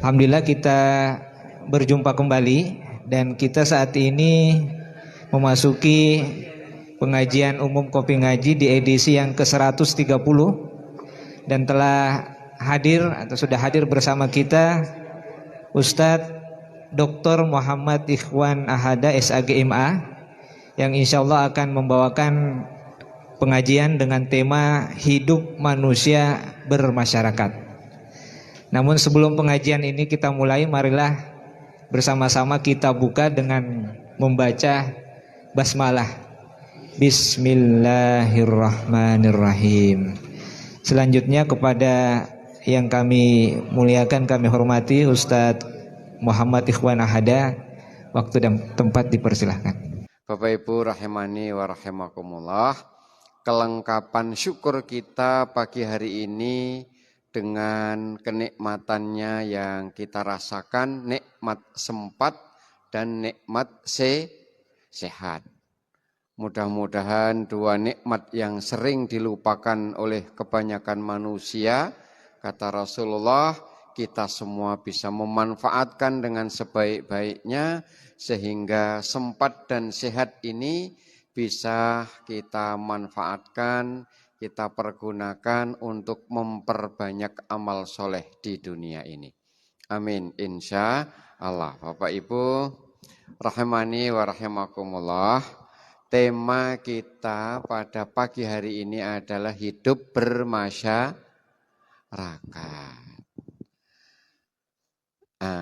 Alhamdulillah kita berjumpa kembali dan kita saat ini memasuki pengajian umum Kopi Ngaji di edisi yang ke-130 dan telah hadir atau sudah hadir bersama kita Ustadz Dr. Muhammad Ikhwan Ahada SAGMA yang insya Allah akan membawakan pengajian dengan tema hidup manusia bermasyarakat. Namun sebelum pengajian ini kita mulai, marilah bersama-sama kita buka dengan membaca basmalah. Bismillahirrahmanirrahim. Selanjutnya kepada yang kami muliakan, kami hormati Ustadz Muhammad Ikhwan Ahada, waktu dan tempat dipersilahkan. Bapak Ibu rahimani wa rahimakumullah, kelengkapan syukur kita pagi hari ini dengan kenikmatannya yang kita rasakan, nikmat sempat dan nikmat sehat. Mudah-mudahan dua nikmat yang sering dilupakan oleh kebanyakan manusia, kata Rasulullah, kita semua bisa memanfaatkan dengan sebaik-baiknya sehingga sempat dan sehat ini bisa kita manfaatkan, kita pergunakan untuk memperbanyak amal soleh di dunia ini. Amin, insya Allah. Bapak Ibu rahimani wa rahimakumullah, tema kita pada pagi hari ini adalah hidup bermasyarakat.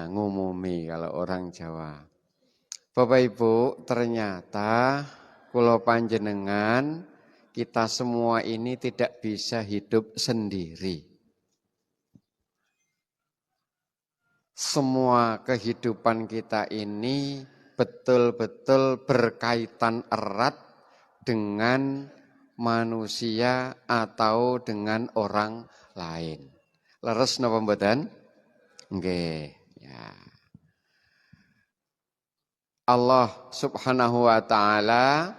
Ngumumi kalau orang Jawa. Bapak Ibu, ternyata kula panjenengan kita semua ini tidak bisa hidup sendiri. Semua kehidupan kita ini betul-betul berkaitan erat dengan manusia atau dengan orang lain. Leres napa mboten? Nggih, ya. Allah Subhanahu wa taala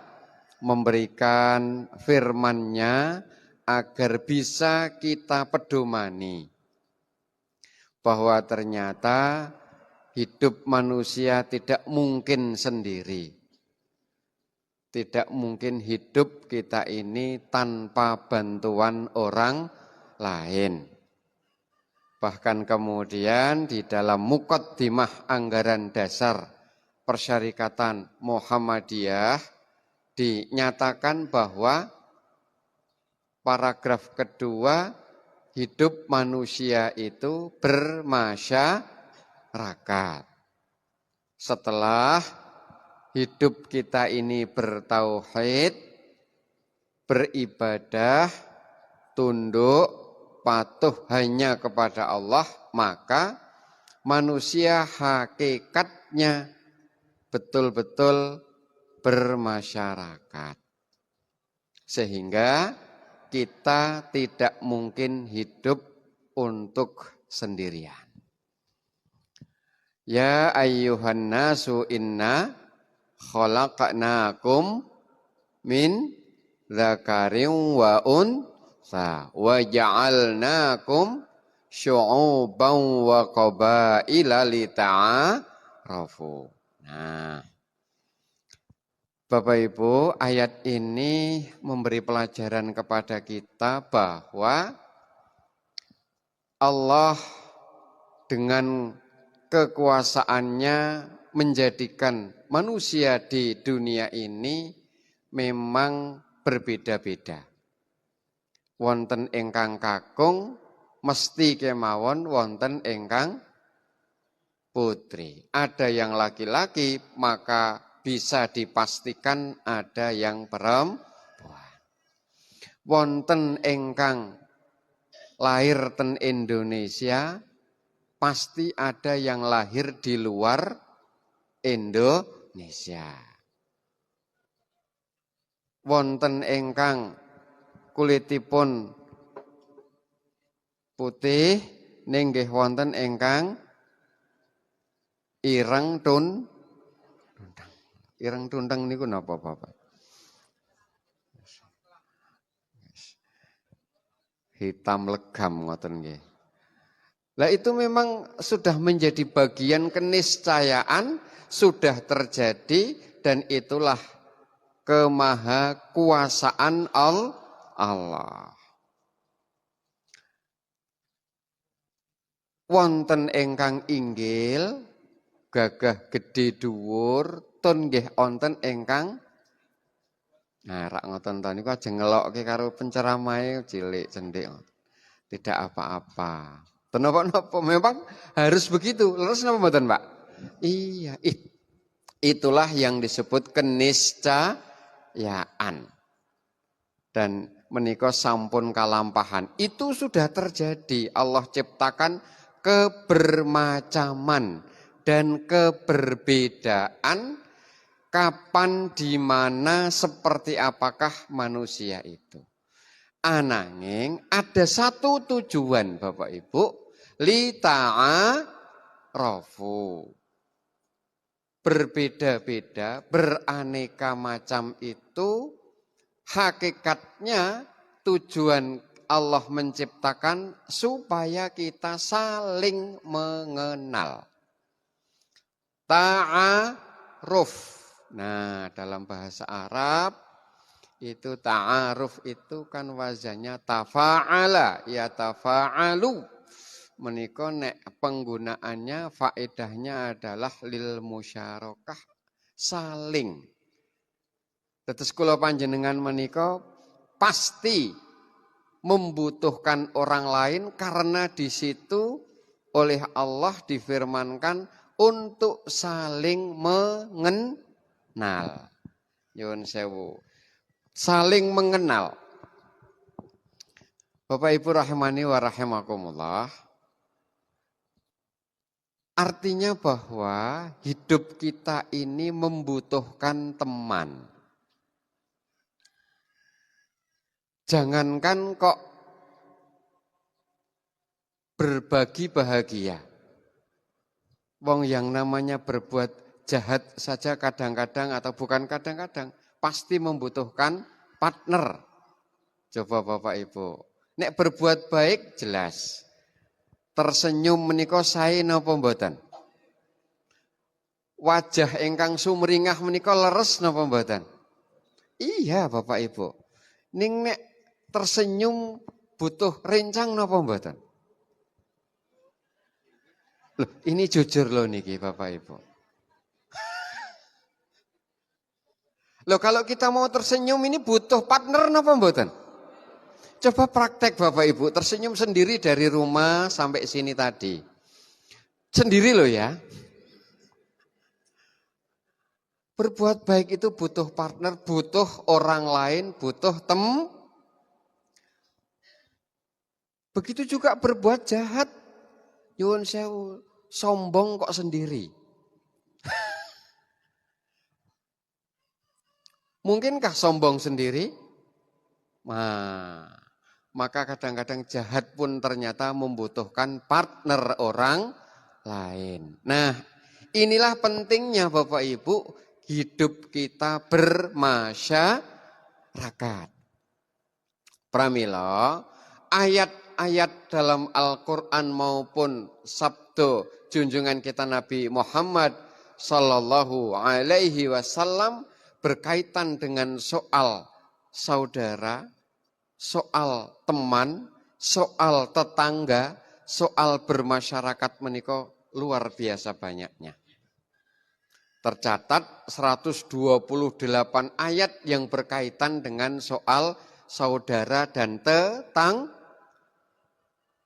memberikan firman-Nya agar bisa kita pedomani bahwa ternyata hidup manusia tidak mungkin sendiri. Tidak mungkin hidup kita ini tanpa bantuan orang lain. Bahkan kemudian di dalam muqaddimah anggaran dasar Persyarikatan Muhammadiyah dinyatakan bahwa paragraf kedua, hidup manusia itu bermasyarakat. Setelah hidup kita ini bertauhid, beribadah, tunduk, patuh hanya kepada Allah, maka manusia hakikatnya betul-betul bermasyarakat. Sehingga kita tidak mungkin hidup untuk sendirian. Ya ayyuhan nasu inna khalaqnakum min dzakarin wa untha wa ja'alnakum syu'uban wa qabaila lita'arafu. Nah, Bapak Ibu, ayat ini memberi pelajaran kepada kita bahwa Allah dengan kekuasaannya menjadikan manusia di dunia ini memang berbeda-beda. Wonten ingkang kakung, mesti kemawon wonten ingkang putri. Ada yang laki-laki, maka bisa dipastikan ada yang perempuan. Wonten ingkang lahir ten Indonesia, pasti ada yang lahir di luar Indonesia. Wonten ingkang kulitipun putih, ninggih wonten ingkang ireng tundang. Ireng tundang niku napa Bapak? Hitam legam ngoten nggih. Lah itu memang sudah menjadi bagian keniscayaan, sudah terjadi, dan itulah kemahakuasaan Allah. Wonten ingkang inggil, gagah gede dhuwur, tun nggih wonten ingkang rak ngoten to niku aja ngelokke karo penceramahe cilik cendik. Tidak apa-apa. Napa-napa memang harus begitu. Leres napa mboten, Pak? Iya, itulah yang disebut keniscayaan. Dan menika sampun kalampahan. Itu sudah terjadi. Allah ciptakan kebermacaman dan keberbedaan kapan, di mana, seperti apakah manusia itu. Ananging ada satu tujuan Bapak Ibu, li ta'arafu. Berbeda-beda, beraneka macam itu hakikatnya tujuan Allah menciptakan supaya kita saling mengenal. Ta'aruf. Nah, dalam bahasa Arab itu ta'aruf itu kan wazannya tafa'ala, ya tafa'alu. Menika nek penggunaannya faedahnya adalah lil musyarakah, saling. Tetes kula panjenengan menika pasti membutuhkan orang lain karena di situ oleh Allah difirmankan untuk saling mengenal. Nyuwun sewu. Saling mengenal. Bapak Ibu rahimani wa rahimakumullah. Artinya bahwa hidup kita ini membutuhkan teman. Jangankan kok berbagi bahagia. Wong yang namanya berbuat jahat saja kadang-kadang atau bukan kadang-kadang pasti membutuhkan partner. Coba Bapak Ibu. Nek berbuat baik jelas. Tersenyum menika sae napa mboten? Wajah ingkang sumringah menika leres napa mboten? Iya Bapak Ibu. Ning nek tersenyum butuh rencang napa mboten? Loh, ini jujur loh niki Bapak Ibu. Loh kalau kita mau tersenyum ini butuh partner napa mboten? Coba praktek Bapak Ibu, tersenyum sendiri dari rumah sampai sini tadi. Sendiri loh ya. Berbuat baik itu butuh partner, butuh orang lain, butuh Begitu juga berbuat jahat. Nyuwun sewu, sombong kok sendiri. Mungkinkah sombong sendiri? Nah, maka kadang-kadang jahat pun ternyata membutuhkan partner orang lain. Nah, inilah pentingnya Bapak Ibu, hidup kita bermasyarakat. Pramila, ayat-ayat dalam Al-Quran maupun sabda junjungan kita Nabi Muhammad Sallallahu Alaihi Wasallam berkaitan dengan soal saudara, soal teman, soal tetangga, soal bermasyarakat menika luar biasa banyaknya. Tercatat 128 ayat yang berkaitan dengan soal saudara dan tetangga.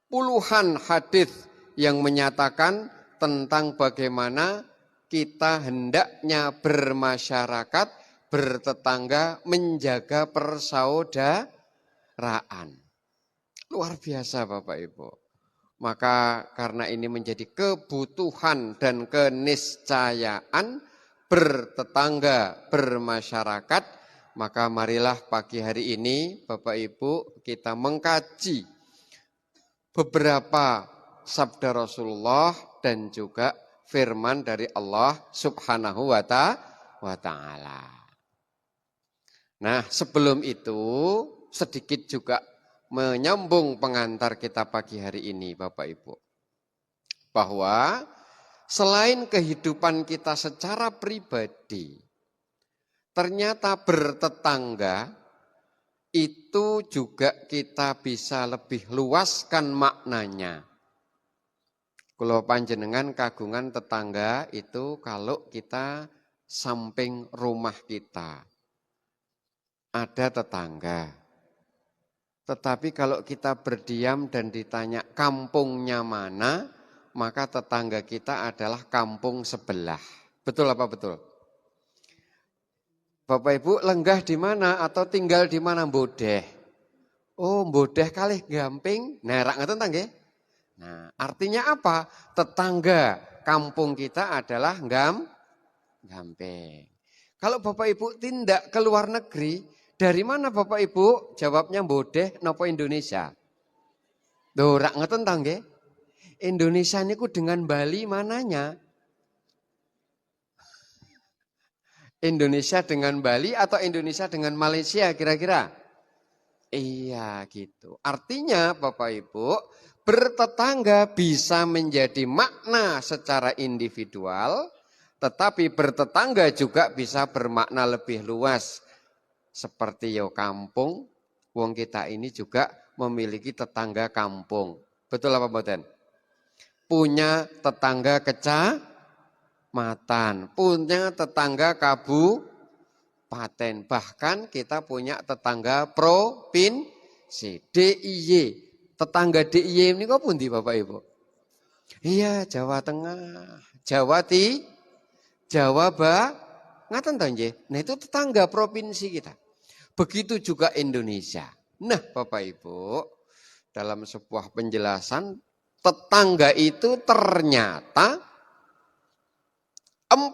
Puluhan hadis yang menyatakan tentang bagaimana kita hendaknya bermasyarakat, bertetangga, menjaga persaudaraan. Luar biasa Bapak Ibu. Maka karena ini menjadi kebutuhan dan keniscayaan bertetangga, bermasyarakat, maka marilah pagi hari ini Bapak Ibu kita mengkaji beberapa sabda Rasulullah dan juga firman dari Allah Subhanahu wa Ta'ala. Nah, sebelum itu sedikit juga menyambung pengantar kita pagi hari ini Bapak Ibu. bahwa selain kehidupan kita secara pribadi, ternyata bertetangga itu juga kita bisa lebih luaskan maknanya. Kalau panjenengan kagungan tetangga itu kalau kita samping rumah kita ada tetangga. Tetapi kalau kita berdiam dan ditanya kampungnya mana, maka tetangga kita adalah kampung sebelah. Betul apa betul? Bapak Ibu lenggah di mana atau tinggal di mana? Bodeh. Oh, bodeh kalih gamping. Nah, rak ngoten ta nggih? Nah, artinya apa? Tetangga kampung kita adalah gamping. Kalau Bapak Ibu tindak ke luar negeri, dari mana Bapak Ibu? Jawabnya bodeh napa Indonesia? Lho, rak ngoten ta nggih? Indonesia niku dengan Bali mananya? Indonesia dengan Bali atau Indonesia dengan Malaysia kira-kira? Iya gitu. Artinya Bapak Ibu, bertetangga bisa menjadi makna secara individual, tetapi bertetangga juga bisa bermakna lebih luas. Seperti yo kampung, wong kita ini juga memiliki tetangga kampung. Betul apa mboten? Punya tetangga kecamatan, punya tetangga kabupaten, bahkan kita punya tetangga provinsi, DIY. Tetangga DIY ini kok pundi Bapak Ibu? Iya, Jawa Tengah, Jawa ngaten ta nggih. Nah, itu tetangga provinsi kita. Begitu juga Indonesia. Nah, Bapak Ibu, dalam sebuah penjelasan tetangga itu ternyata 40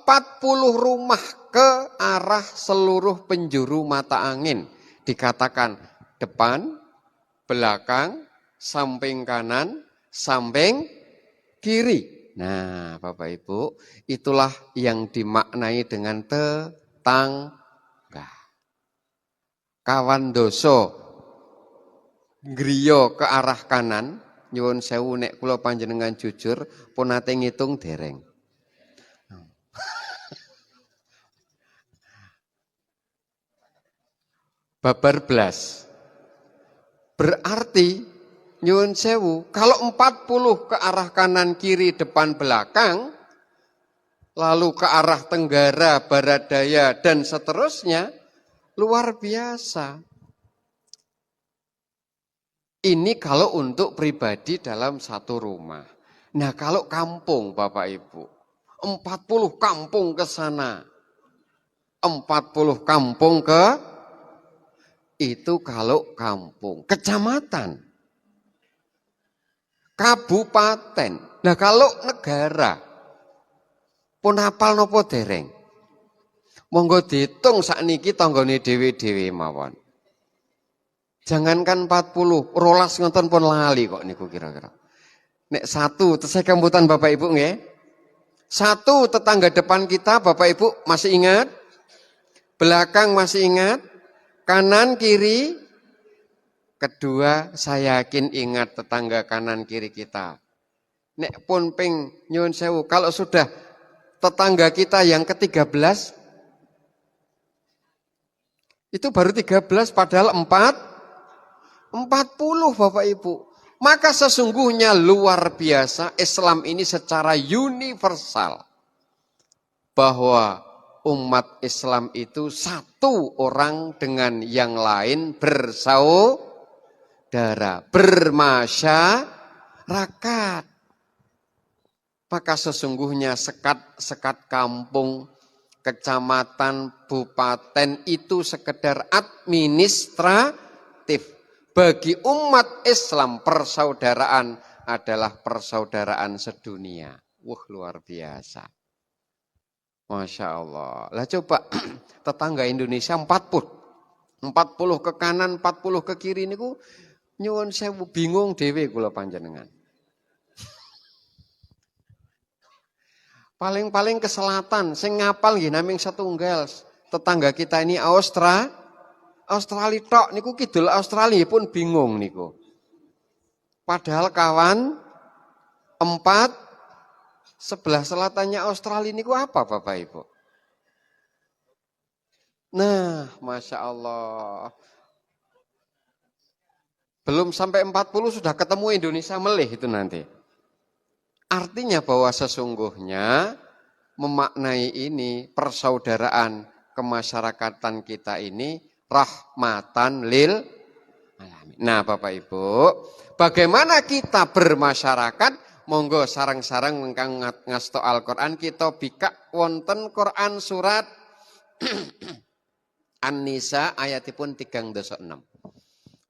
rumah ke arah seluruh penjuru mata angin. Dikatakan depan, belakang, samping kanan, samping kiri. Nah, Bapak Ibu, itulah yang dimaknai dengan tetangga. Kawan doso griya ke arah kanan, nyuwun sewu nek kula panjenengan jujur, pun nate ngitung dereng. Babar blas. Berarti nyuwun sewu, kalau 40 ke arah kanan kiri depan belakang, lalu ke arah tenggara, barat daya dan seterusnya, luar biasa. Ini kalau untuk pribadi dalam satu rumah. Nah, kalau kampung Bapak Ibu, 40 kampung ke sana. 40 kampung ke itu kalau kampung, kecamatan, kabupaten. Nah kalau negara, pun hafal nopo dereng. Monggo dihitung sakniki tanggane dhewe-dhewe mawon. Jangankan 40, rolas ngoten pun lali kok niku kira-kira. Nek satu, tesih kambutan Bapak Ibu nggih. Satu tetangga depan kita Bapak Ibu masih ingat? Belakang masih ingat? Kanan kiri, kedua saya yakin ingat tetangga kanan kiri kita. Nek pun ping nyuwun sewu, kalau sudah tetangga kita yang ke-13, itu baru 13 padahal 40 Bapak Ibu. Maka sesungguhnya luar biasa Islam ini secara universal. Bahwa umat Islam itu satu orang dengan yang lain bersaudara, bermasyarakat. Maka sesungguhnya sekat kampung, kecamatan, bupaten itu sekedar administratif. Bagi umat Islam persaudaraan adalah persaudaraan sedunia. Wah, luar biasa. Masya Allah. Lah coba tetangga Indonesia 40 ke kanan, 40 ke kiri niku nyuwun sewu bingung dhewe kula panjenengan. Paling-paling ke selatan, sing ngapal nggih namung setunggal. Tetangga kita ini Australia tok niku kidul Australia pun bingung niku. Padahal kawan 40 Sebelah selatannya Australia ini apa Bapak Ibu? Nah, Masya Allah. Belum sampai 40 sudah ketemu Indonesia melih itu nanti. Artinya bahwa sesungguhnya memaknai ini persaudaraan kemasyarakatan kita ini rahmatan lil alamin. Nah Bapak Ibu, bagaimana kita bermasyarakat? Monggo sarang-sarang ingkang ngasto Al-Qur'an kita bikak wonten Quran surat An-Nisa ayatipun 36.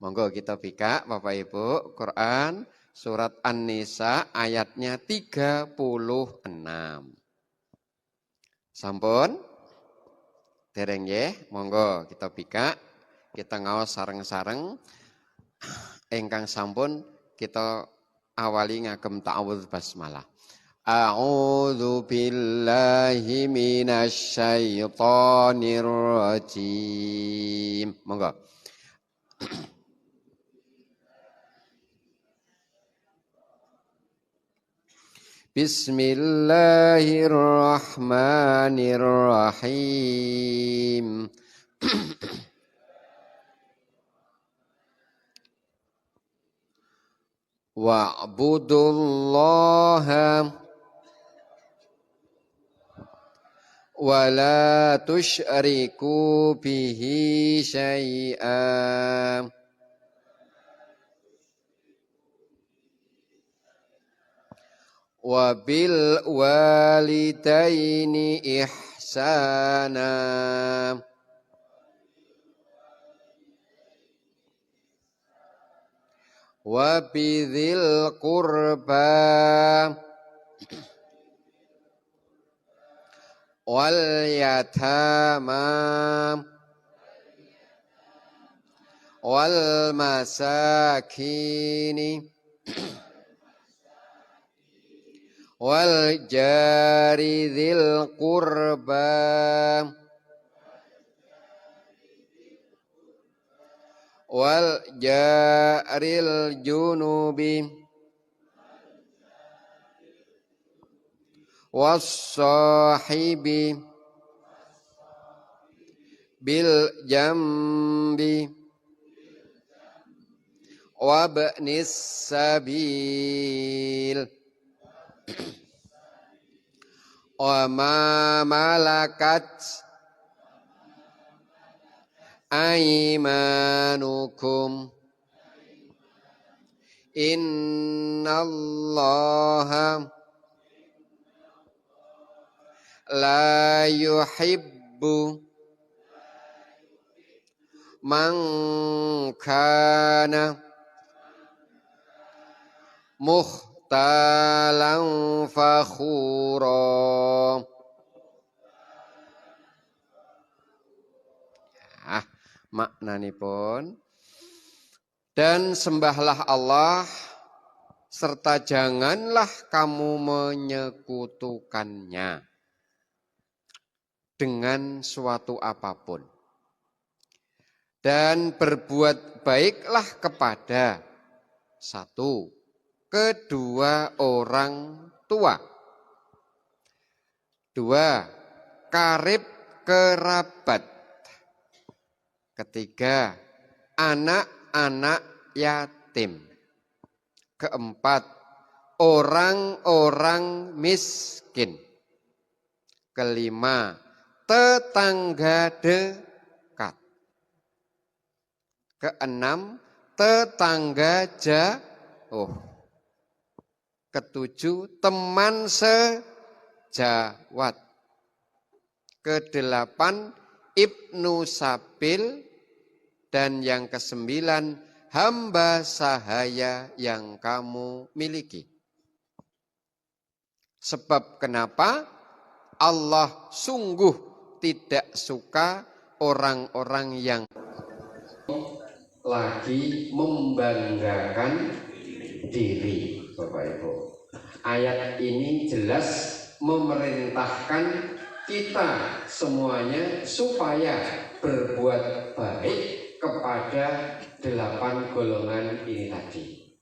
Monggo kita bikak Bapak Ibu Quran surat An-Nisa ayatnya 36. Sampun? Dereng nggih, monggo kita bikak, kita ngaos sareng-sareng. Ingkang sampun kita awali ngagem ta'awudz basmalah. A'udzu billahi minasyaitonir rajim. Monggo. Bismillahirrahmanirrahim. Wa'budullaha wa la tusyriku bihi syai'an. Wa bil walidaini ihsana. Wa bidzil qurba wal yatama wal masakini wal jari dzil qurba wal jaril junubi was sahibi bil jambi wabnis sabil wa ma malakat aimanukum innallaha la yuhibbu man kana mukhtalan fakhura. Maknanipun, dan sembahlah Allah serta janganlah kamu menyekutukannya dengan suatu apapun, dan berbuat baiklah kepada satu, kedua orang tua, dua, karib kerabat, ketiga, anak-anak yatim, keempat, orang-orang miskin, kelima, tetangga dekat, keenam, tetangga jauh, ketujuh, teman sejawat, kedelapan, ibnu sabil, dan yang kesembilan, hamba sahaya yang kamu miliki. Sebab kenapa? Allah sungguh tidak suka orang-orang yang lagi membanggakan diri, Bapak Ibu. Ayat ini jelas memerintahkan kita semuanya supaya berbuat baik kepada 8 golongan ini tadi.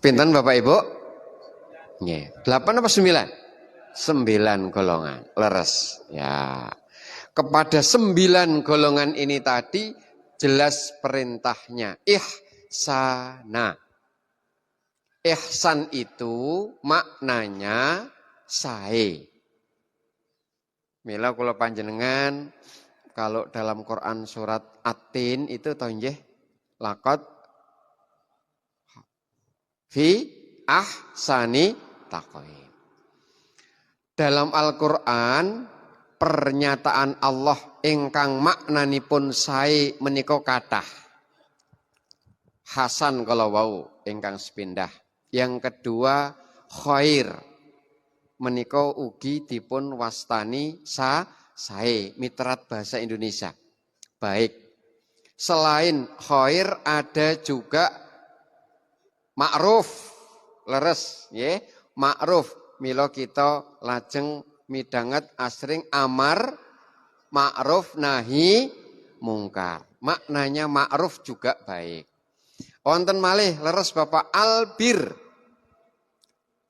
Pinten Bapak Ibu? Nggih. 8 apa 9? 9 golongan. Leres. Ya. Kepada 9 golongan ini tadi jelas perintahnya. Ihsana. Ihsan itu maknanya sae. Mila kula panjenengan kalau dalam Quran surat At-Tin itu tau nggih laqad fi ahsani taqwim. Dalam Al-Qur'an pernyataan Allah ingkang maknanipun sae menika kathah. Hasan kalau wau ingkang sepindah. Yang kedua khair menika ugi dipun wastani sae mitrat bahasa Indonesia. Baik. Selain khair ada juga ma'ruf. Leres nggih. Ma'ruf mila kita lajeng midanget asring amar ma'ruf nahi mungkar. Maknanya ma'ruf juga baik. Wonten malih leres Bapak albir.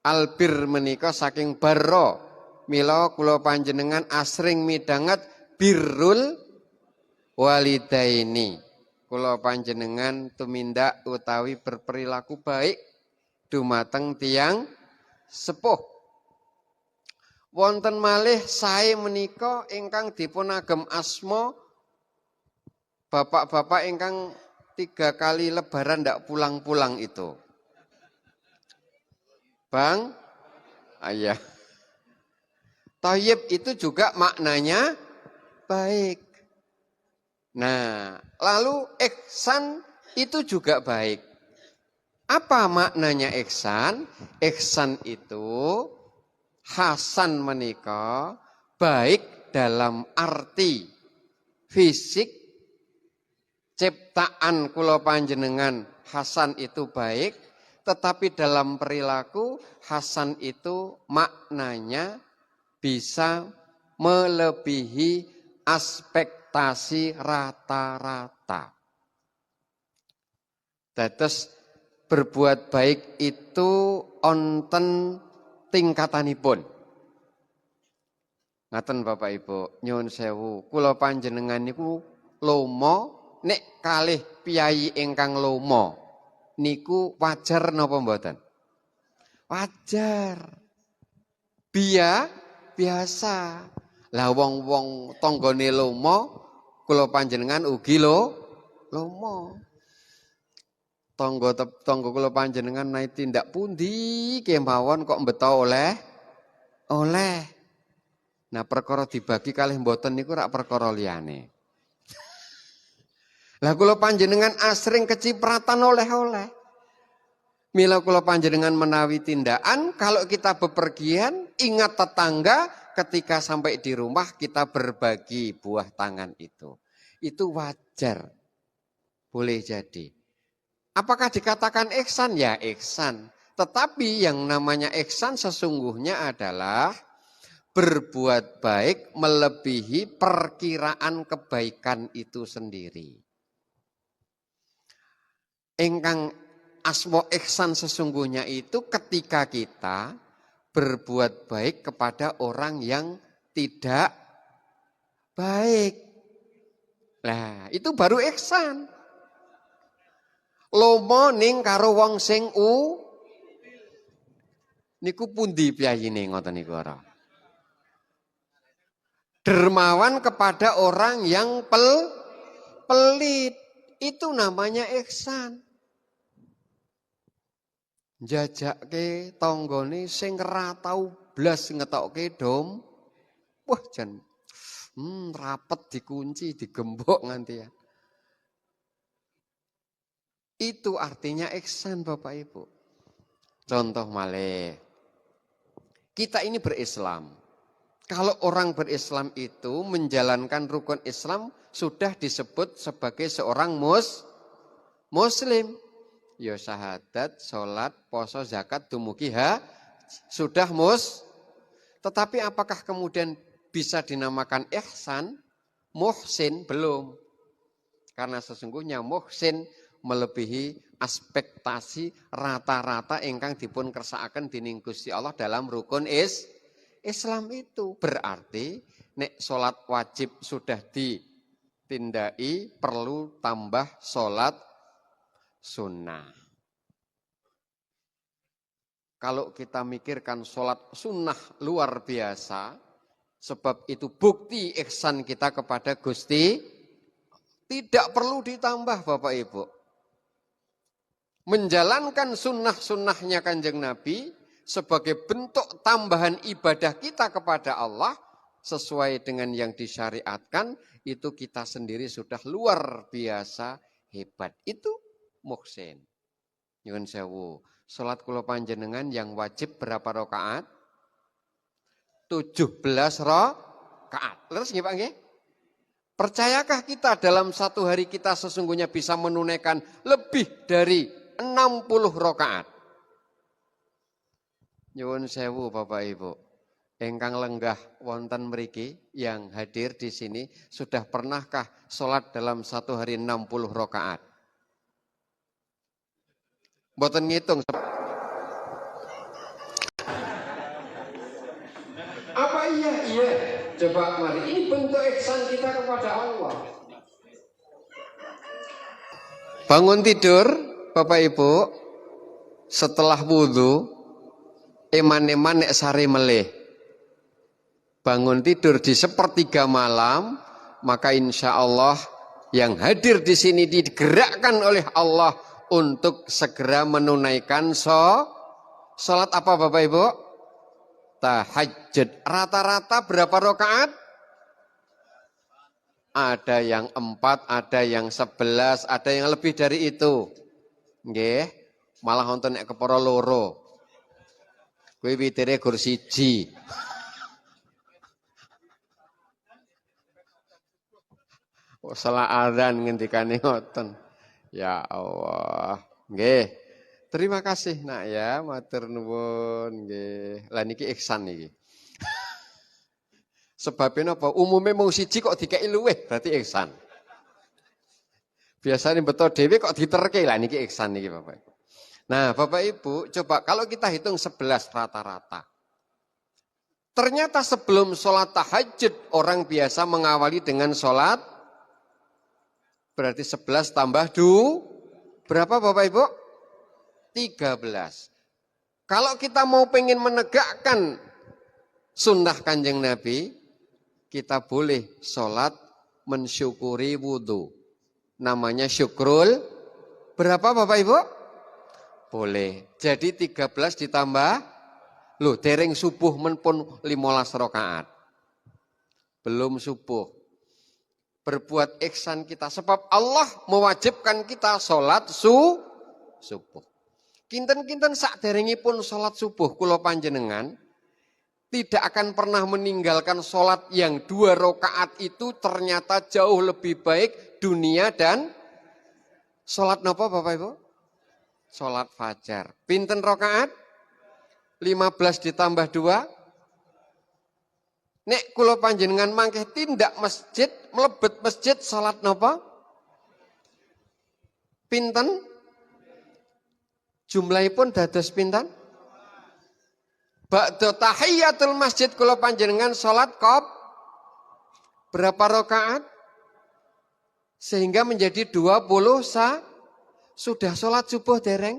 Albir menika saking barra. Mila kula panjenengan asring midanget birrul walidaini. Kula panjenengan tumindak utawi berperilaku baik dumateng tiyang sepuh. Wonten malih sae menika ingkang dipun agem asma bapak-bapak ingkang 3 kali lebaran ndak pulang-pulang itu. Bang, ayah. Thayyib itu juga maknanya baik. Nah, lalu ihsan itu juga baik. Apa maknanya ihsan? Ihsan itu hasan menika baik dalam arti fisik, ciptaan kula panjenengan hasan itu baik, tetapi dalam perilaku hasan itu maknanya bisa melebihi ekspektasi rata-rata. Dados berbuat baik itu onten tingkatanipun. Ngaten Bapak Ibu, nyuwun sewu, kula panjenengan niku lomo nek kalih piyai ingkang lomo niku wajar napa mboten? Wajar. Biasa. Lah wong-wong tanggane lomo, kula panjenengan ugi lomo. Tangga kula panjenengan naik tindak pundi kemawon kok mbeta oleh. Nah perkara dibagi kalih mboten niku rak perkara liyane. Lah kula panjenengan asring kecipratan oleh-oleh. Mila kula panjenengan menawi tindakan, kalau kita bepergian, ingat tetangga, ketika sampai di rumah kita berbagi buah tangan itu. Itu wajar. Boleh jadi. Apakah dikatakan ihsan? Ya ihsan. Tetapi yang namanya ihsan sesungguhnya adalah berbuat baik melebihi perkiraan kebaikan itu sendiri. Ingkang asma ihsan sesungguhnya itu ketika kita berbuat baik kepada orang yang tidak baik. Nah, itu baru ihsan. Lomo ning karo wong sing niku pundi piyayine ngoten niku ora. Dermawan kepada orang yang pelit. Itu namanya ihsan. Njajake tanggane sing ora tau blas ngetokke dom. Wah jan rapet dikunci, digembok nganti ya. Itu artinya ihsan Bapak Ibu. Contoh malih. Kita ini berislam. Kalau orang berislam itu menjalankan rukun Islam sudah disebut sebagai seorang muslim. Ya syahadat, sholat, poso, zakat, dumugi sudah Tetapi apakah kemudian bisa dinamakan ihsan? Muhsin belum. Karena sesungguhnya muhsin melebihi ekspektasi rata-rata ingkang dipun kersakaken dening Gusti Allah dalam rukun Islam itu. Berarti nek salat wajib sudah ditindai, perlu tambah salat sunnah. Kalau kita mikirkan salat sunnah luar biasa, sebab itu bukti ihsan kita kepada Gusti, tidak perlu ditambah Bapak Ibu. Menjalankan sunnah-sunnahnya Kanjeng Nabi sebagai bentuk tambahan ibadah kita kepada Allah sesuai dengan yang disyariatkan, itu kita sendiri sudah luar biasa hebat. Itu muhsin. Nyuwun sewu. Salat kula panjenengan yang wajib berapa rakaat? 17 rakaat. Terus nggih Pak nggih? Percayakah kita dalam satu hari kita sesungguhnya bisa menunaikan lebih dari 60 rakaat? Nyuwun sewu Bapak Ibu. Engkang lenggah wonten mriki yang hadir di sini, sudah pernahkah salat dalam satu hari 60 rakaat? Mboten ngitung. Apa iya? Iya. Coba mari. Ini bentuk ihsan kita kepada Allah. Bangun tidur, Bapak Ibu, setelah wudhu, eman-eman nek sare melih. Bangun tidur di sepertiga malam, maka insya Allah yang hadir di sini digerakkan oleh Allah untuk segera menunaikan sholat apa Bapak Ibu? Tahajud. Rata-rata berapa rakaat? Ada yang 4, ada yang 11, ada yang lebih dari itu. Nggih, malah wonten nek kepara loro. Kuwi witire gur 1. Oh, salah adzan ngendikane ngoten. Ya Allah. Nggih. Terima kasih Nak ya, matur nuwun nggih. Lah niki ihsan niki. Sebabnya apa? Umumnya mau siji kok dikei luweh, berarti ihsan. Biasanya beto dhewe kok diterke, lah niki ihsan niki Bapak Ibu. Nah, Bapak Ibu, coba kalau kita hitung 11 rata-rata. Ternyata sebelum sholat tahajud, orang biasa mengawali dengan sholat, berarti 11 tambah 2, berapa Bapak Ibu? 13. Kalau kita mau pengen menegakkan sunnah Kanjeng Nabi, kita boleh sholat mensyukuri wudhu. Namanya syukrul, berapa Bapak Ibu? Boleh. Jadi 13 ditambah, loh dereng subuh menpun 15 rakaat. Belum subuh. Berbuat ihsan kita. Sebab Allah mewajibkan kita sholat subuh. Kinten-kinten saderengipun sholat subuh kula panjenengan tidak akan pernah meninggalkan sholat yang 2 rakaat itu ternyata jauh lebih baik dunia dan sholat napa Bapak Ibu? Sholat fajar. Pinten rakaat? 15 ditambah 2. Nek kula panjenengan mangkeh tindak masjid, mlebet masjid sholat napa? Pinten? Jumlahipun dados pinten? Ba'da tahiyatul masjid kula panjenengan sholat berapa rakaat? Sehingga menjadi 20 sudah sholat subuh dereng?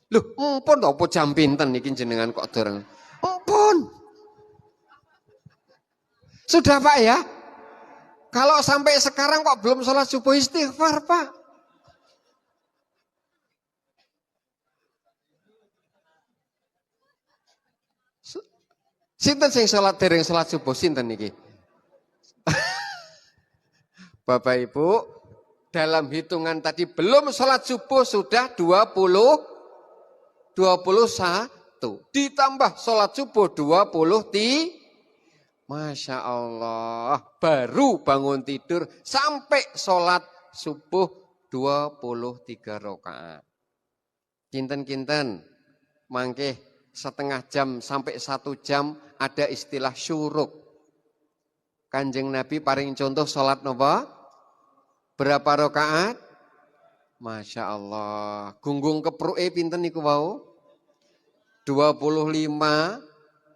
Loh, ampun apa jam pinten niki jenengan kok dereng? Ampun. Sudah Pak ya? Kalau sampai sekarang kok belum sholat subuh, istighfar Pak. Sinten sing salat dereng salat subuh sinten niki? Bapak Ibu, dalam hitungan tadi belum salat subuh sudah 21. Ditambah salat subuh 20. Masya Allah, baru bangun tidur sampai salat subuh 23 rakaat. Kinten-kinten mangkeh setengah jam sampai 1 jam ada istilah syuruk. Kanjeng Nabi paring contoh sholat napa? Berapa rakaat? Masya Allah. Gunggung kepruke pinten niku wau? 25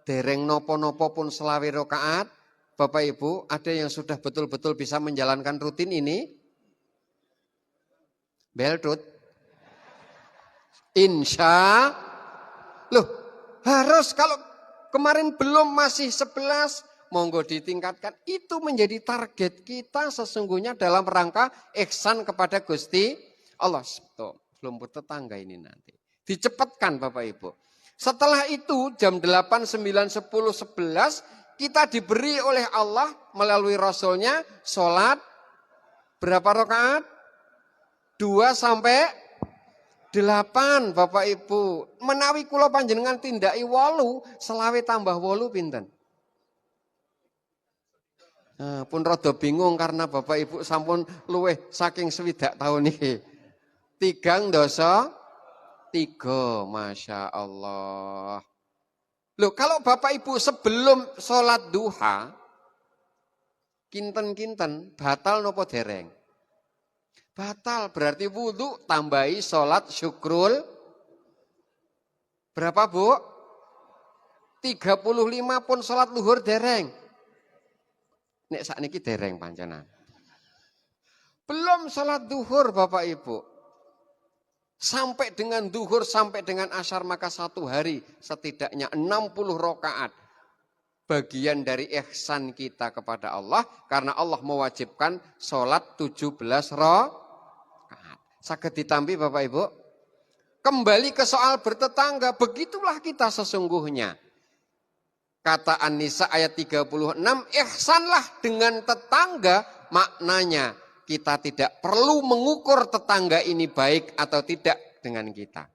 dereng nopo-nopo pun selawe rakaat. Bapak Ibu, ada yang sudah betul-betul bisa menjalankan rutin ini? Beltut. Insya. Loh, harus kalau kemarin belum masih 11, monggo ditingkatkan. Itu menjadi target kita sesungguhnya dalam rangka ihsan kepada Gusti Allah. Tuh, belum bertetangga ini nanti. Dicepatkan Bapak Ibu. Setelah itu jam 8, 9, 10, 11 kita diberi oleh Allah melalui Rasulnya sholat berapa rakaat? 2 sampai 8 Bapak Ibu. Menawi kula panjenengan tindaki 8, selawe tambah 8 pinten? Nah, pun rada bingung karena Bapak Ibu sampun luweh saking 60 tahun iki. 3 dosa 3, Masya Allah. Loh, kalau Bapak Ibu sebelum sholat duha, kinten-kinten, batal nopo dereng? Batal, berarti wudhu tambahi sholat syukrul. Berapa Bu? 35 pun sholat luhur dereng. Nek sakniki dereng pancenan. Belum sholat duhur Bapak Ibu. Sampai dengan duhur, sampai dengan asyar, maka 1 hari setidaknya 60 rakaat. Bagian dari ihsan kita kepada Allah. Karena Allah mewajibkan sholat 17 rakaat. Saged ditampi Bapak Ibu. Kembali ke soal bertetangga. Begitulah kita sesungguhnya. Kata An-Nisa ayat 36. Ihsanlah dengan tetangga, maknanya kita tidak perlu mengukur tetangga ini baik atau tidak dengan kita.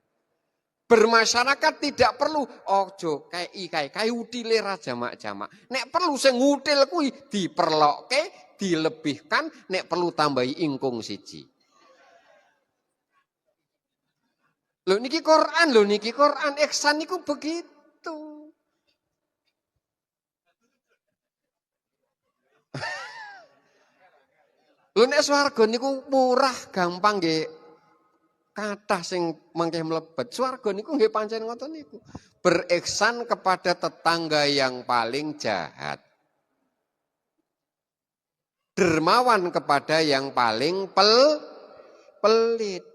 Bermasyarakat tidak perlu ojo kayak udile ra jamak-jamak. Nek perlu sing ngutil kuwi diperlokke, dilebihkan, nek perlu tambahi ingkung siji. Lho niki Quran, ihsan niku begitu. Lho nek swarga niku murah, gampang nggih. Kathah sing mangke mlebet. Swarga niku nggih pancen ngoten niku. Berihsan kepada tetangga yang paling jahat. Dermawan kepada yang paling pelit.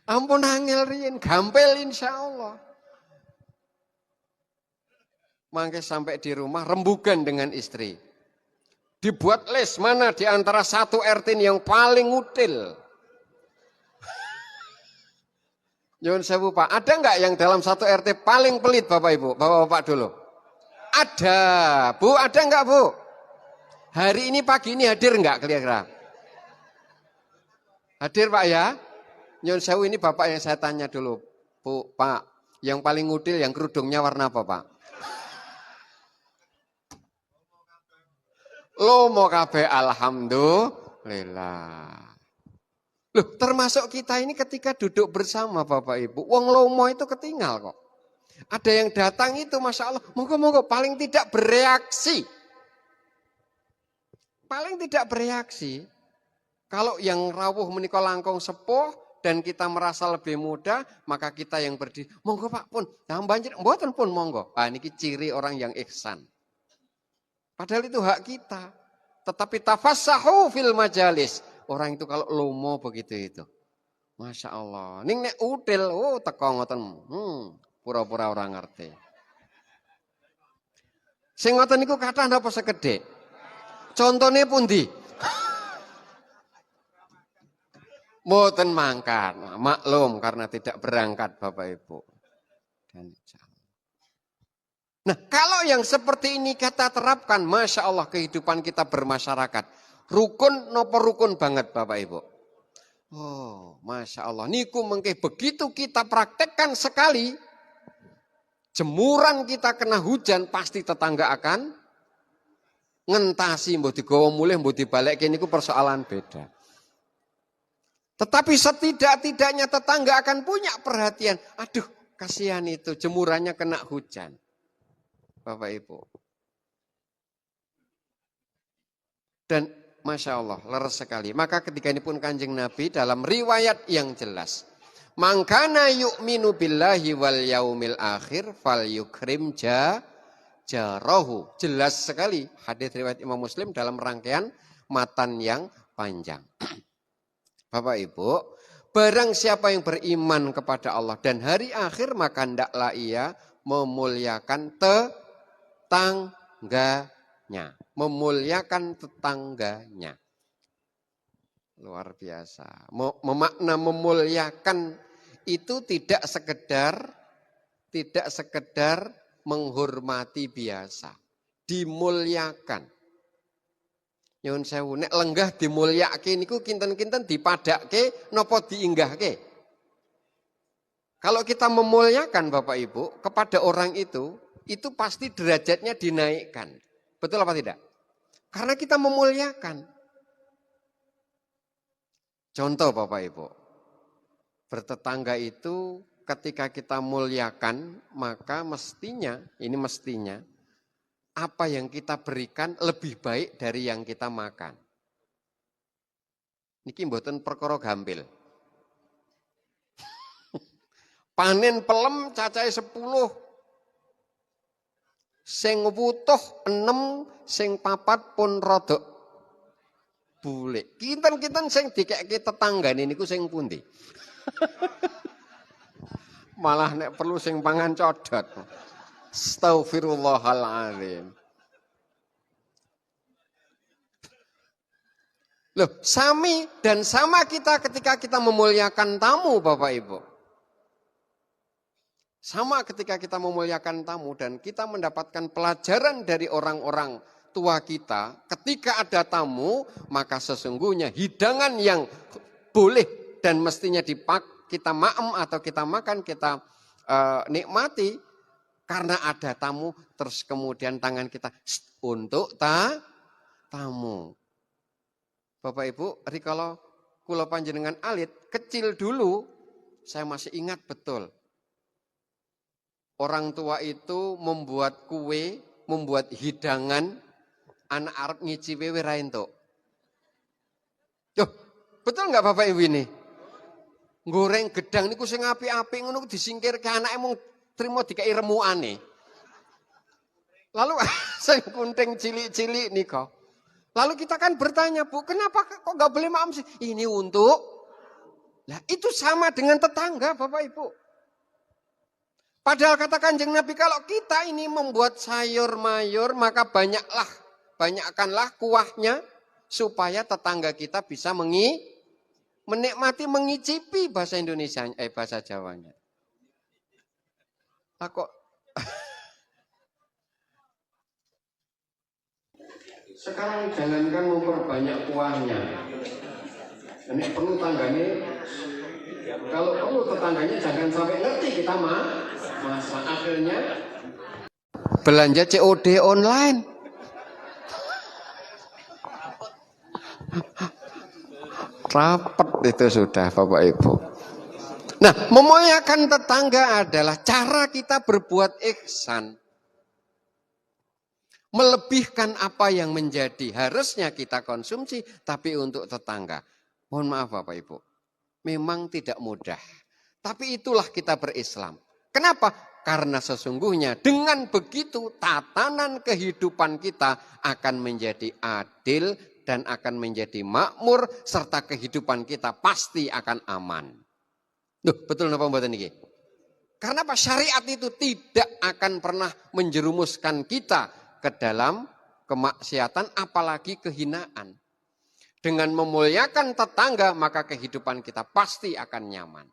Ampun angel riyin, gampil insyaallah. Mangke sampai di rumah rembugan dengan istri. Dibuat list mana di antara 1 RT yang paling ngutil. Nyuwun sewu Pak, ada enggak yang dalam 1 RT paling pelit Bapak Ibu? Bapak-bapak dulu. Ada. Bu, ada enggak Bu? Hari ini pagi ini hadir enggak kira-kira? Hadir Pak ya? Nyuwun sewu ini Bapak yang saya tanya dulu. Bu, Pak, yang paling ngutil yang kerudungnya warna apa Pak? Lomo kabeh alhamdulillah. Loh, termasuk kita ini ketika duduk bersama Bapak Ibu, wong lomo itu ketinggal kok. Ada yang datang itu Masya Allah, monggo-monggo paling tidak bereaksi. Paling tidak bereaksi. Kalau yang rawuh menika langkung sepuh dan kita merasa lebih muda, maka kita yang berdiri, monggo Pak pun, nah banjir, mboten pun monggo. Ah niki ciri orang yang ihsan. Padahal itu hak kita. Tetapi tafassahu fil majalis. Orang itu kalau lomo begitu itu. Masya Allah. Ning nek util, teko ngoten. Pura-pura orang ngerti. Sing ngoten niku kathah napa sekedhik? Contone pundi? Mboten mangkat. Maklum karena tidak berangkat Bapak Ibu. Dan nah, kalau yang seperti ini kita terapkan, Masya Allah kehidupan kita bermasyarakat. Rukun nopo rukun banget Bapak Ibu. Oh, Masya Allah. Niku mengke begitu kita praktekkan sekali, jemuran kita kena hujan, pasti tetangga akan ngentasi, mbok digawa mulih, mbok dibalekke niku persoalan beda. Tetapi setidak-tidaknya tetangga akan punya perhatian. Aduh, kasihan itu, jemurannya kena hujan. Bapak Ibu. Dan Masya Allah, leres sekali. Maka ketika ini pun Kanjeng Nabi dalam riwayat yang jelas. Mangkana yu'minu billahi wal yaumil akhir fal yukrim jarahu. Jelas sekali hadis riwayat Imam Muslim dalam rangkaian matan yang panjang. Bapak Ibu, barang siapa yang beriman kepada Allah dan hari akhir, maka hendaklah ia memuliakan tetangganya. Memuliakan tetangganya. Luar biasa. Memakna memuliakan itu tidak sekedar menghormati biasa. Dimuliakan. Nyuwun sewu, nek lenggah dimulyakake niku kinten-kinten dipadake napa diinggahke. Kalau kita memuliakan Bapak Ibu kepada orang itu pasti derajatnya dinaikkan. Betul apa tidak? Karena kita memuliakan. Contoh Bapak Ibu, bertetangga itu ketika kita muliakan, maka mestinya apa yang kita berikan lebih baik dari yang kita makan. Niki mboten perkara gampil. Panen pelem cacahe 10. Sing wutuh 6, sing 4 pun rodok bulik. Kinten-kinten sing dikeke tetanggane niku sing pundi? Malah nek perlu sing pangan codot. Astagfirullahaladzim. Loh, sama kita ketika kita memuliakan tamu Bapak Ibu. Sama ketika kita memuliakan tamu dan kita mendapatkan pelajaran dari orang-orang tua kita, ketika ada tamu, maka sesungguhnya hidangan yang boleh dan mestinya kita maem atau kita makan, kita nikmati, karena ada tamu, terus kemudian tangan kita untuk tamu. Bapak Ibu, rikala kula panjenengan alit, kecil dulu, saya masih ingat betul. Orang tua itu membuat kue, membuat hidangan, anak Arab ngiciwe ora entuk. Betul nggak Bapak Ibu ini? Goreng gedang niku sing apik-apik ngono disingkirke anake mung trimo dikai remukane. Lalu sing kunting cilik-cilik nika. Lalu kita kan bertanya, Bu, kenapa kok nggak boleh maam sih? Ini untuk. Nah, itu sama dengan tetangga, Bapak Ibu. Padahal kata Kanjeng Nabi, kalau kita ini membuat sayur mayur, maka banyakkanlah kuahnya supaya tetangga kita bisa menikmati, mengicipi bahasa Indonesia, bahasa Jawanya. Kok sekarang jangankan memperbanyak kuahnya. Ini perlu tangganya, kalau perlu tetangganya jangan sampai ngerti kita masa akhirnya belanja COD online. Rapat itu sudah Bapak Ibu. Nah, memuliakan tetangga adalah cara kita berbuat ihsan. Melebihkan apa yang menjadi harusnya kita konsumsi, tapi untuk tetangga. Mohon maaf Bapak Ibu, memang tidak mudah. Tapi itulah kita berislam. Kenapa? Karena sesungguhnya dengan begitu tatanan kehidupan kita akan menjadi adil dan akan menjadi makmur, serta kehidupan kita pasti akan aman. Duh, betul napa mboten niki? Karena apa? Syariat itu tidak akan pernah menjerumuskan kita ke dalam kemaksiatan, apalagi kehinaan. Dengan memuliakan tetangga, maka kehidupan kita pasti akan nyaman.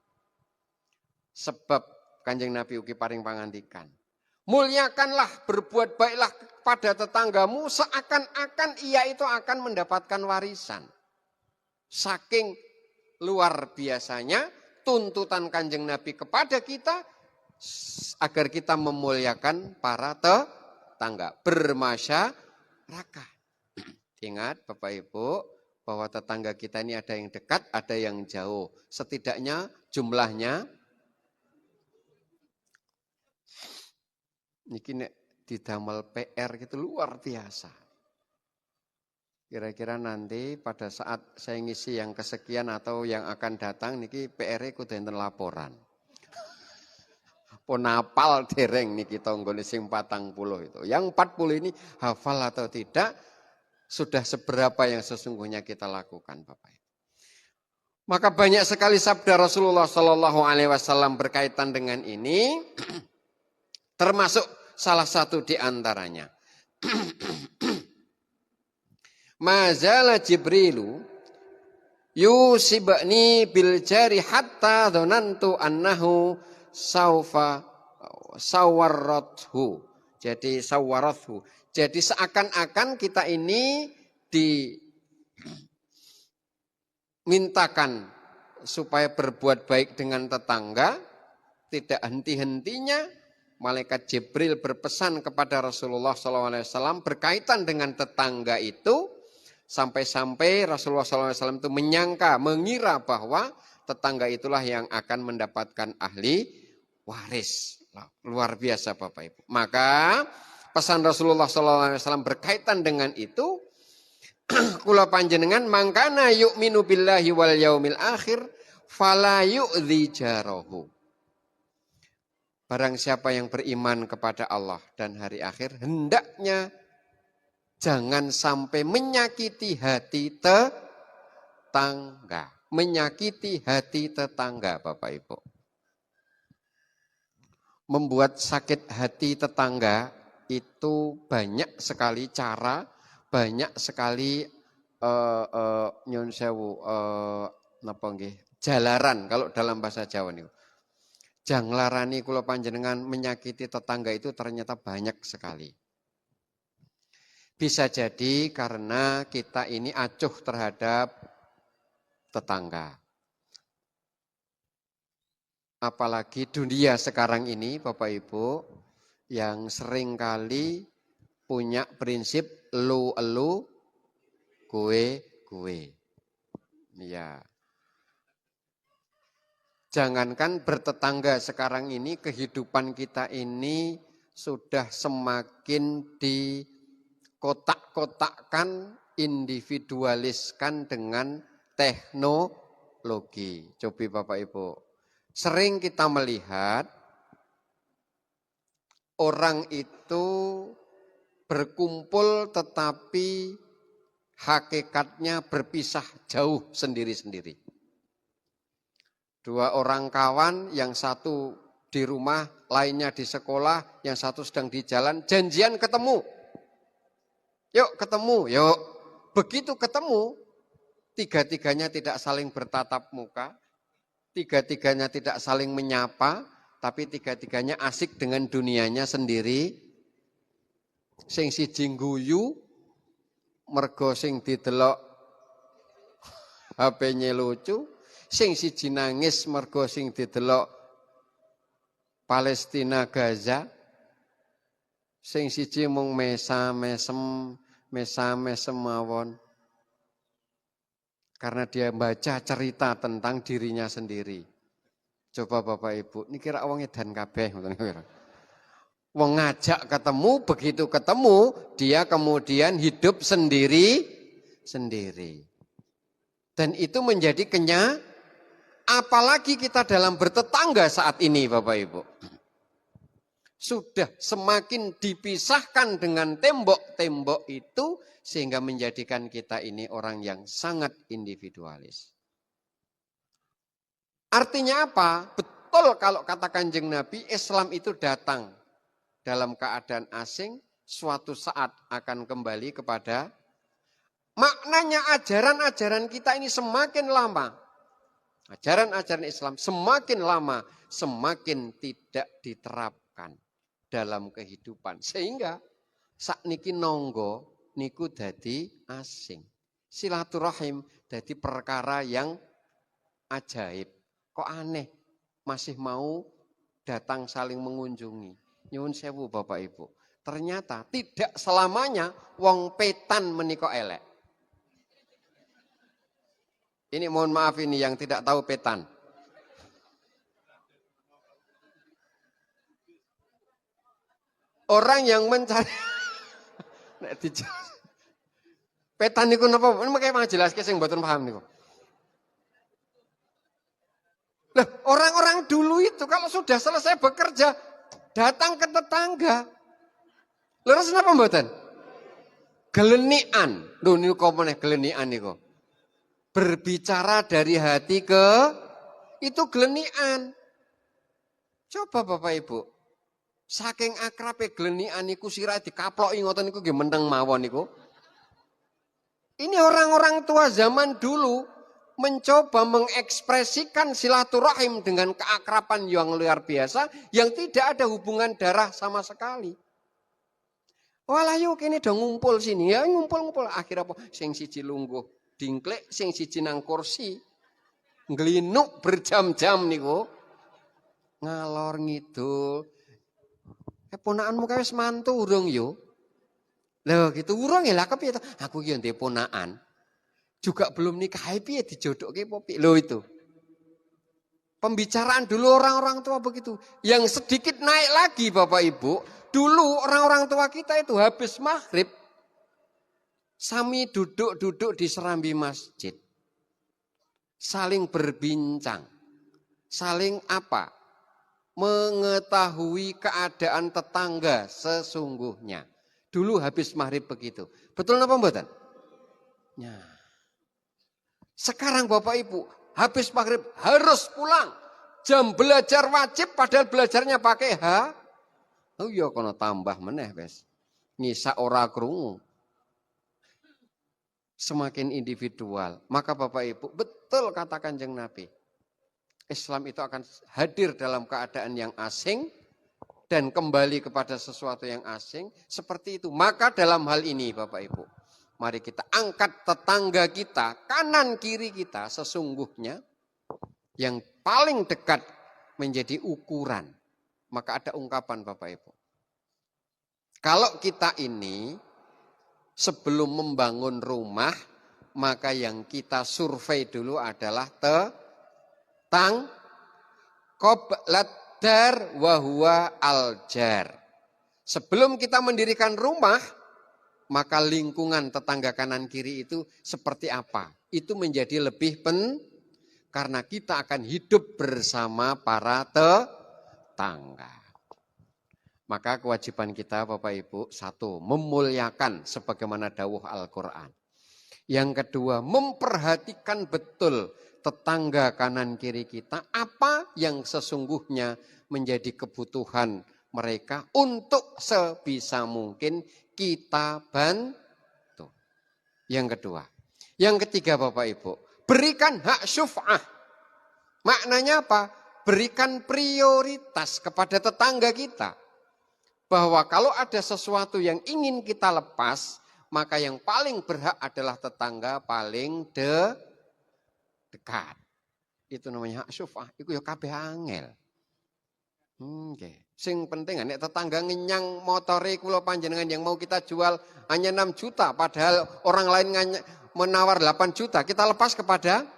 Sebab Kanjeng Nabi ugi paring pangandikan, muliakanlah, berbuat baiklah pada tetanggamu seakan-akan ia itu akan mendapatkan warisan. Saking luar biasanya tuntutan Kanjeng Nabi kepada kita agar kita memuliakan para tetangga, bermasyarakat. Ingat Bapak Ibu, bahwa tetangga kita ini ada yang dekat, ada yang jauh. Setidaknya jumlahnya niki nek didamel PR gitu luar biasa. Kira-kira nanti pada saat saya ngisi yang kesekian atau yang akan datang niki PR-e kudu enten laporan. Pun apal dereng niki tanggane sing 40 itu. Yang 40 ini hafal atau tidak, sudah seberapa yang sesungguhnya kita lakukan, Bapak Ibu. Maka banyak sekali sabda Rasulullah Shallallahu Alaihi Wasallam berkaitan dengan ini, termasuk salah satu di antaranya. Mazala Jibrilu yusibni bil jari hatta dhanantu annahu sawarrathu. Jadi sawarrathu. Jadi seakan-akan kita ini dimintakan supaya berbuat baik dengan tetangga, tidak henti-hentinya malaikat Jibril berpesan kepada Rasulullah SAW berkaitan dengan tetangga itu. Sampai-sampai Rasulullah SAW itu mengira bahwa tetangga itulah yang akan mendapatkan ahli waris. Luar biasa Bapak Ibu. Maka pesan Rasulullah SAW berkaitan dengan itu, kula panjenengan mangkana yu'minu billahi wal yaumil akhir fala yu'dhi jarahu. Barang siapa yang beriman kepada Allah dan hari akhir, hendaknya jangan sampai menyakiti hati tetangga. Menyakiti hati tetangga, Bapak Ibu. Membuat sakit hati tetangga itu banyak sekali cara, banyak sekali nyun sewu napa nggih? Jalaran kalau dalam bahasa Jawa niku. Janglarani kula panjenengan menyakiti tetangga itu ternyata banyak sekali. Bisa jadi karena kita ini acuh terhadap tetangga. Apalagi dunia sekarang ini Bapak Ibu yang seringkali punya prinsip elu, gue. Ya. Jangankan bertetangga sekarang ini, kehidupan kita ini sudah semakin dikotak-kotakkan, individualiskan dengan teknologi. Coba Bapak Ibu, sering kita melihat orang itu berkumpul tetapi hakikatnya berpisah jauh sendiri-sendiri. Dua orang kawan, yang satu di rumah, lainnya di sekolah, yang satu sedang di jalan, janjian ketemu. Yuk ketemu, yuk. Begitu ketemu, tiga-tiganya tidak saling bertatap muka, tiga-tiganya tidak saling menyapa, tapi tiga-tiganya asik dengan dunianya sendiri. Sing siji guyu, mergo sing didelok HP-nya lucu. Sing siji nangis mergo sing didelok Palestina Gaza. Sing siji mung mesam-mesem mawon. Karena dia baca cerita tentang dirinya sendiri. Coba Bapak Ibu, ini kira wong edan kabeh ngoten kira. Wong ngajak ketemu, begitu ketemu dia kemudian hidup sendiri. Dan itu menjadi apalagi kita dalam bertetangga saat ini Bapak Ibu. Sudah semakin dipisahkan dengan tembok-tembok itu sehingga menjadikan kita ini orang yang sangat individualis. Artinya apa? Betul kalau kata Kanjeng Nabi, Islam itu datang dalam keadaan asing, suatu saat akan kembali kepada maknanya ajaran-ajaran kita ini semakin lama. Ajaran-ajaran Islam semakin lama, semakin tidak diterapkan dalam kehidupan. Sehingga sakniki nonggo niku dadi asing. Silaturahim dadi perkara yang ajaib. Kok aneh masih mau datang saling mengunjungi. Nyuwun sewu Bapak Ibu. Ternyata tidak selamanya wong petan menika elek. Ini mohon maaf ini yang tidak tahu petan. Orang yang mencari Petan niku napa? Makanya ngajelaske sing mboten paham niku. Lah, orang-orang dulu itu kalau sudah selesai bekerja datang ke tetangga. Leres napa mboten? Gelenian. Lho niku meneh gelenian niku. Berbicara dari hati ke itu gelenian. Coba Bapak Ibu. Saking akrabe gelenian niku sirah dikaploki ngoten niku nggih meneng mawon niku. Ini orang-orang tua zaman dulu mencoba mengekspresikan silaturahim dengan keakraban yang luar biasa yang tidak ada hubungan darah sama sekali. Walah yuk kene do ngumpul sini ya ngumpul-ngumpul akhir apa sing siji lungguh dingklek sing siji nang kursi nglinuk berjam-jam niku ngalor ngidul. Ponakanmu kae wis mantu urung yo. Loh gitu urung ya lah kepiye to? Aku ki yo ndek ponakan. Juga belum nikah piye dijodohke apa piye? Loh itu. Pembicaraan dulu orang-orang tua begitu. Yang sedikit naik lagi Bapak Ibu. Dulu orang-orang tua kita itu habis maghrib. Sami duduk-duduk di serambi masjid. Saling berbincang. Saling apa? Mengetahui keadaan tetangga sesungguhnya. Dulu habis maghrib begitu. Betul apa mboten? Ya. Sekarang Bapak Ibu habis maghrib harus pulang. Jam belajar wajib padahal belajarnya pakai H. Oh iya kono tambah meneh wes. Ngisa ora krungu. Semakin individual. Maka Bapak Ibu betul kata Kanjeng Nabi. Islam itu akan hadir dalam keadaan yang asing. Dan kembali kepada sesuatu yang asing. Seperti itu. Maka dalam hal ini Bapak Ibu. Mari kita angkat tetangga kita. Kanan kiri kita sesungguhnya. Yang paling dekat menjadi ukuran. Maka ada ungkapan Bapak Ibu. Kalau kita ini sebelum membangun rumah. Maka yang kita survei dulu adalah tetang qoblat dar wahwa aljar. Sebelum kita mendirikan rumah, maka lingkungan tetangga kanan kiri itu seperti apa? Itu menjadi lebih karena kita akan hidup bersama para tetangga. Maka kewajiban kita Bapak Ibu, satu, memuliakan sebagaimana dawuh Al-Quran. Yang kedua, memperhatikan betul tetangga kanan kiri kita apa yang sesungguhnya menjadi kebutuhan mereka untuk sebisa mungkin kita bantu. Yang kedua. Yang ketiga Bapak Ibu, berikan hak syuf'ah. Maknanya apa? Berikan prioritas kepada tetangga kita. Bahwa kalau ada sesuatu yang ingin kita lepas, maka yang paling berhak adalah tetangga paling dekat. Itu namanya hak syuf'ah. Itu ya kabeh angel. Sing penting nek tetangga ngenyang motore kula panjenengan yang mau kita jual hanya 6 juta padahal orang lain menawar 8 juta, kita lepas kepada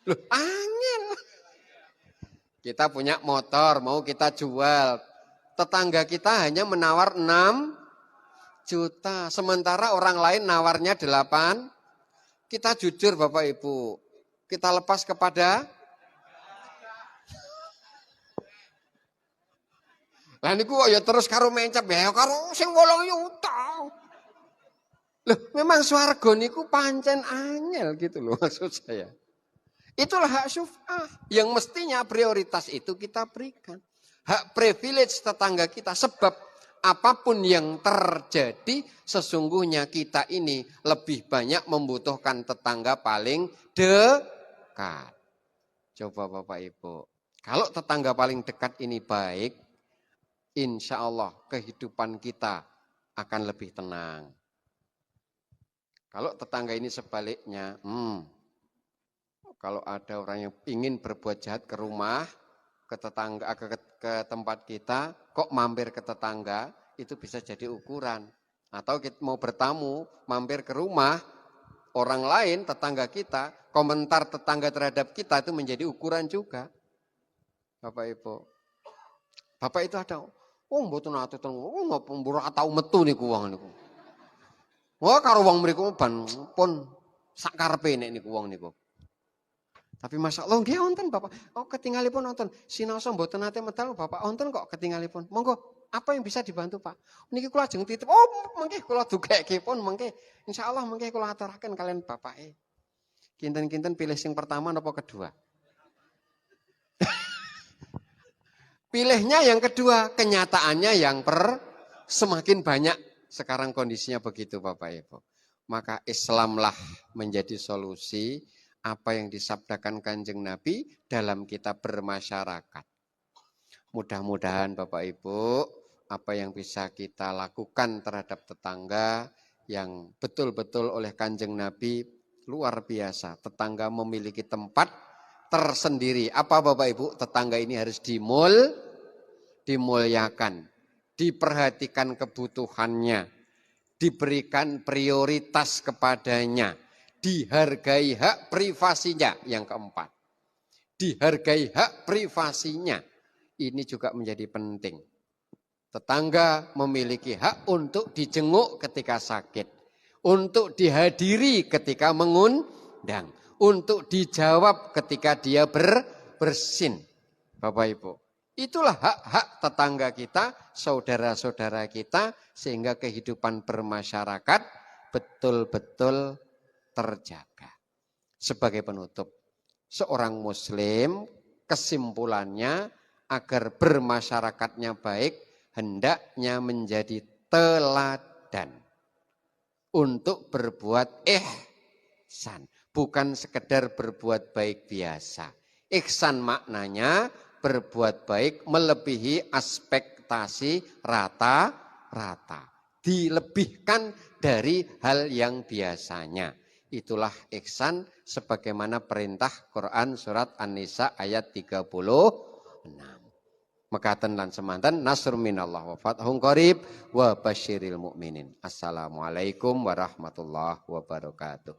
loh angel. Kita punya motor mau kita jual. Tetangga kita hanya menawar 6 juta sementara orang lain nawarnya 8. Kita jujur Bapak Ibu. Kita lepas kepada lah niku kok ya terus karo mencap ya karo sing 8 juta. Loh, memang swarga niku pancen angel gitu loh maksud saya. Itulah hak syuf'ah yang mestinya prioritas itu kita berikan. Hak privilege tetangga kita sebab apapun yang terjadi sesungguhnya kita ini lebih banyak membutuhkan tetangga paling dekat. Coba Bapak Ibu, kalau tetangga paling dekat ini baik, insya Allah kehidupan kita akan lebih tenang. Kalau tetangga ini sebaliknya, kalau ada orang yang ingin berbuat jahat ke rumah, ke tetangga, ke tempat kita, kok mampir ke tetangga, itu bisa jadi ukuran. Atau kita mau bertamu, mampir ke rumah orang lain, tetangga kita, komentar tetangga terhadap kita itu menjadi ukuran juga. Bapak Ibu. Bapak itu ada, mboten ate teng, ngapa mbura tau metu niku wong niku. Wah karo wong mriku ban pun sak karepe nek niku wong niku. Tapi Masya Allah nggih wonten Bapak. Oh ketinggalipun wonten. Sinaosa mboten nate medal Bapak wonten kok ketinggalipun. Monggo apa yang bisa dibantu Pak? Niki kula ajeng titip. Oh mengke kula dugeke pun mengke. Insyaallah mengke kula aturaken kalian bapake. Kinten-kinten pilih sing pertama napa kedua? Pilihnya yang kedua, kenyataannya yang semakin banyak sekarang kondisinya begitu Bapak Ibu. Maka Islamlah menjadi solusi apa yang disabdakan Kanjeng Nabi dalam kita bermasyarakat. Mudah-mudahan Bapak Ibu, apa yang bisa kita lakukan terhadap tetangga yang betul-betul oleh Kanjeng Nabi luar biasa. Tetangga memiliki tempat tersendiri. Apa Bapak Ibu? Tetangga ini harus dimuliakan, diperhatikan kebutuhannya, diberikan prioritas kepadanya, dihargai hak privasinya. Yang keempat, dihargai hak privasinya. Ini juga menjadi penting. Tetangga memiliki hak untuk dijenguk ketika sakit, untuk dihadiri ketika mengundang, untuk dijawab ketika dia bersin. Bapak Ibu, itulah hak-hak tetangga kita, saudara-saudara kita, sehingga kehidupan bermasyarakat betul-betul terjaga. Sebagai penutup, seorang muslim kesimpulannya agar bermasyarakatnya baik, hendaknya menjadi teladan untuk berbuat ihsan. Bukan sekedar berbuat baik biasa. Ihsan maknanya berbuat baik melebihi ekspektasi rata-rata. Dilebihkan dari hal yang biasanya. Itulah ihsan sebagaimana perintah Quran surat An-Nisa ayat 36. Mekaten lan semanten nasrun minallah wa fathun qarib wa basyiril mukminin. Assalamualaikum warahmatullahi wabarakatuh.